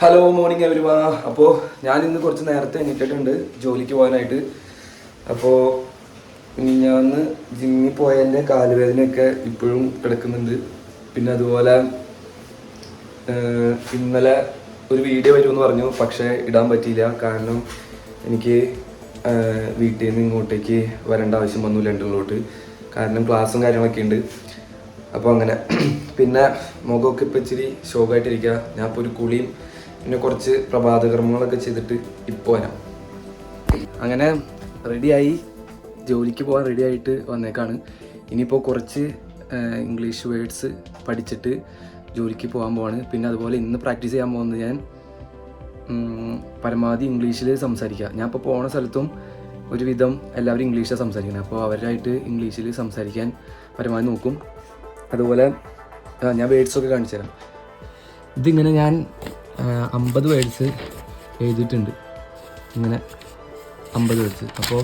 Hello morning എവരിവാ. അപ്പോൾ ഞാൻ ഇന്ന് കുറച്ച് നേരത്തെ എണീറ്റിട്ടുണ്ട് ജോലിക്ക് പോകാനായിട്ട്. അപ്പോൾ ഞാൻ ജിമ്മിൽ പോയതിൻ്റെ കാലുവേദനയൊക്കെ ഇപ്പോഴും കിടക്കുന്നുണ്ട്. പിന്നെ അതുപോലെ ഇന്നലെ ഒരു വീഡിയോ വരുമെന്ന് പറഞ്ഞു, പക്ഷേ ഇടാൻ പറ്റിയില്ല. കാരണം എനിക്ക് വീട്ടിൽ നിന്ന് ഇങ്ങോട്ടേക്ക് വരേണ്ട ആവശ്യം വന്നു ലണ്ടനിലോട്ട്. കാരണം ക്ലാസ്സും കാര്യങ്ങളൊക്കെ ഉണ്ട്. അപ്പോൾ അങ്ങനെ പിന്നെ മുഖമൊക്കെ ഇപ്പം ഇച്ചിരി ഷോക്കായിട്ടിരിക്കുക. ഞാൻ ഇപ്പോൾ ഒരു കുളിയും പിന്നെ കുറച്ച് പ്രഭാതകർമ്മങ്ങളൊക്കെ ചെയ്തിട്ട് ഇപ്പോൾ വരാം. അങ്ങനെ റെഡിയായി, ജോലിക്ക് പോകാൻ റെഡിയായിട്ട് വന്നേക്കാണ്. ഇനിയിപ്പോൾ കുറച്ച് ഇംഗ്ലീഷ് വേർഡ്സ് പഠിച്ചിട്ട് ജോലിക്ക് പോകാൻ പോവാണ്. പിന്നെ അതുപോലെ ഇന്ന് പ്രാക്ടീസ് ചെയ്യാൻ പോകുന്നത് ഞാൻ പരമാവധി ഇംഗ്ലീഷിൽ സംസാരിക്കുക. ഞാൻ ഇപ്പോൾ പോകുന്ന സ്ഥലത്തും ഒരുവിധം എല്ലാവരും ഇംഗ്ലീഷിലാണ് സംസാരിക്കുന്നത്. അപ്പോൾ അവരായിട്ട് ഇംഗ്ലീഷിൽ സംസാരിക്കാൻ പരമാവധി നോക്കും. അതുപോലെ ഞാൻ വേർഡ്സൊക്കെ കാണിച്ചു തരാം. ഇതിങ്ങനെ ഞാൻ 50 വേർഡ്സ് എഴുതിയിട്ടുണ്ട്. ഇങ്ങനെ 50 വേർഡ്സ്. അപ്പോൾ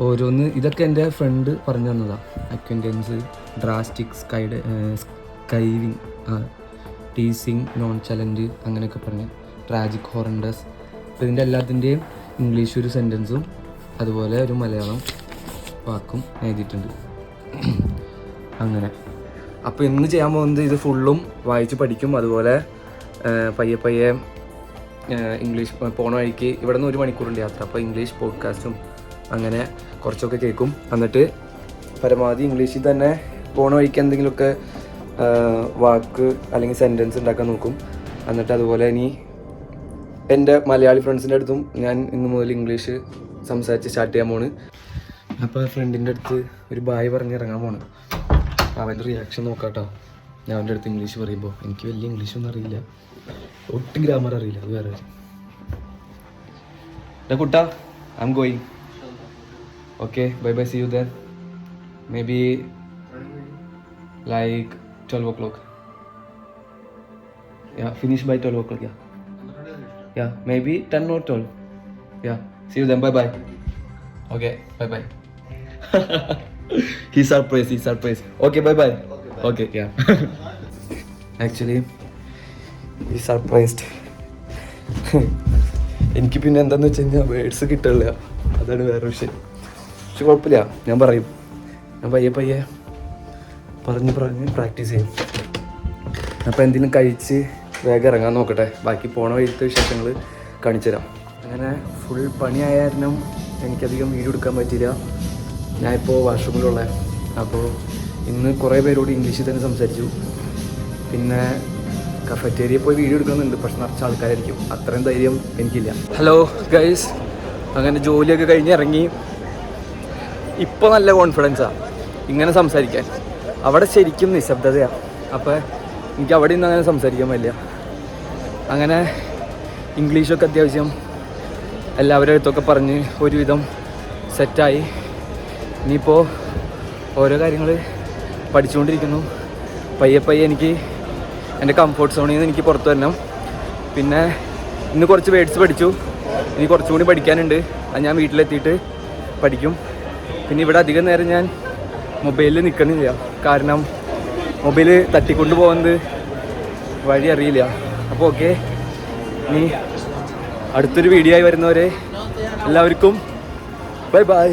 ഓരോന്ന് ഇതൊക്കെ എൻ്റെ ഫ്രണ്ട് പറഞ്ഞു തന്നതാണ്. അക്വൻറ്റൻസ്, ഡ്രാസ്റ്റിക്, സ്കൈവിങ്, ടീസിങ്, നോൺ ചലഞ്ച്, അങ്ങനെയൊക്കെ പറഞ്ഞ് ട്രാജിക്, ഹോറണ്ടസ്. അപ്പോൾ ഇതിൻ്റെ എല്ലാത്തിൻ്റെയും ഇംഗ്ലീഷ് ഒരു സെൻറ്റൻസും അതുപോലെ ഒരു മലയാളം വാക്കും എഴുതിയിട്ടുണ്ട്. അങ്ങനെ അപ്പോൾ ഇന്ന് ചെയ്യാൻ പോകുന്നത് ഇത് ഫുള്ളും വായിച്ച് പഠിക്കും. അതുപോലെ പയ്യെ പയ്യെ ഇംഗ്ലീഷ് പോണ വഴിക്ക് ഇവിടെ നിന്ന് 1 മണിക്കൂറുണ്ട് യാത്ര. അപ്പോൾ ഇംഗ്ലീഷ് പോഡ്കാസ്റ്റും അങ്ങനെ കുറച്ചൊക്കെ കേൾക്കും. എന്നിട്ട് പരമാവധി ഇംഗ്ലീഷിൽ തന്നെ പോണ വഴിക്ക് എന്തെങ്കിലുമൊക്കെ വാക്ക് അല്ലെങ്കിൽ സെൻറ്റൻസ് ഉണ്ടാക്കാൻ നോക്കും. എന്നിട്ട് അതുപോലെ ഇനി എൻ്റെ മലയാളി ഫ്രണ്ട്സിൻ്റെ അടുത്തും ഞാൻ ഇന്ന് മുതൽ ഇംഗ്ലീഷ് സംസാരിച്ച് സ്റ്റാർട്ട് ചെയ്യാൻ പോണ്. അപ്പോൾ ഫ്രണ്ടിൻ്റെ അടുത്ത് ഒരു ബായ് പറഞ്ഞ് ഇറങ്ങാൻ പോണ്. അവൻ്റെ റിയാക്ഷൻ നോക്കാട്ടോ. ഞാൻ അവൻ്റെ അടുത്ത് ഇംഗ്ലീഷ് പറയുമ്പോൾ എനിക്ക് വലിയ ഇംഗ്ലീഷൊന്നും അറിയില്ല, ഒട്ടും ഗ്രാമർ അറിയില്ല. അത് വേറെ കുട്ടാ, I am going. Okay, bye bye, see you then. Maybe like 12 o'clock. Yeah, finish by 12 o'clock. Yeah, maybe 10 or 12. Yeah, see you then. Bye bye. Okay, bye bye. He's surprised. Okay, bye bye. Okay, yeah. Actually, he's surprised. എനിക്ക് പിന്നെ എന്താണെന്ന് വെച്ച് കഴിഞ്ഞാൽ words കിട്ടില്ല, അതാണ് വേറെ വിഷയം. പക്ഷെ കുഴപ്പമില്ല, ഞാൻ പറയും. ഞാൻ പയ്യെ പറഞ്ഞ് പ്രാക്ടീസ് ചെയ്യും. അപ്പോൾ എന്തെങ്കിലും കഴിച്ച് വേഗം ഇറങ്ങാൻ നോക്കട്ടെ. ബാക്കി പോണ വഴിത്തെ വിശേഷങ്ങൾ കാണിച്ചു തരാം. അങ്ങനെ ഫുൾ പണിയായ കാരണം എനിക്കധികം വീഡിയോ എടുക്കാൻ പറ്റിയില്ല. ഞാനിപ്പോൾ വാഷ്റൂമിലുള്ള. അപ്പോൾ ഇന്ന് കുറേ പേരോട് ഇംഗ്ലീഷിൽ തന്നെ സംസാരിച്ചു. പിന്നെ കഫറ്റേരിയയിൽ പോയി വീഡിയോ എടുക്കുന്നുണ്ട്, പക്ഷെ നിറച്ച ആൾക്കാരായിരിക്കും, അത്രയും ധൈര്യം എനിക്കില്ല. ഹലോ ഗൈസ്, അങ്ങനെ ജോലിയൊക്കെ കഴിഞ്ഞ് ഇറങ്ങി. ഇപ്പോൾ നല്ല കോൺഫിഡൻസാണ് ഇങ്ങനെ സംസാരിക്കാൻ. അവിടെ ശരിക്കും നിശബ്ദതയാണ്. അപ്പോൾ എനിക്ക് അവിടെ നിന്ന് അങ്ങനെ സംസാരിക്കാൻ പറ്റില്ല. അങ്ങനെ ഇംഗ്ലീഷൊക്കെ അത്യാവശ്യം എല്ലാവരുടെ അടുത്തൊക്കെ പറഞ്ഞ് ഒരുവിധം സെറ്റായി. ഇനിയിപ്പോൾ ഓരോ കാര്യങ്ങൾ പഠിച്ചുകൊണ്ടിരിക്കുന്നു. പയ്യെ എനിക്ക് എൻ്റെ കംഫോർട്ട് സോണിൽ നിന്ന് എനിക്ക് പുറത്ത് വരണം. പിന്നെ ഇന്ന് കുറച്ച് വേർഡ്സ് പഠിച്ചു, ഇനി കുറച്ചും കൂടി പഠിക്കാനുണ്ട്. അത് ഞാൻ വീട്ടിലെത്തിയിട്ട് പഠിക്കും. പിന്നെ ഇവിടെ അധികം നേരം ഞാൻ മൊബൈലിൽ നിൽക്കുന്നില്ല, കാരണം മൊബൈൽ തട്ടിക്കൊണ്ട് പോകുന്നത് വഴി അറിയില്ല. അപ്പോൾ ഓക്കെ, ഇനി അടുത്തൊരു വീഡിയോ ആയി വരുന്നവരെ എല്ലാവർക്കും ബൈ ബൈ.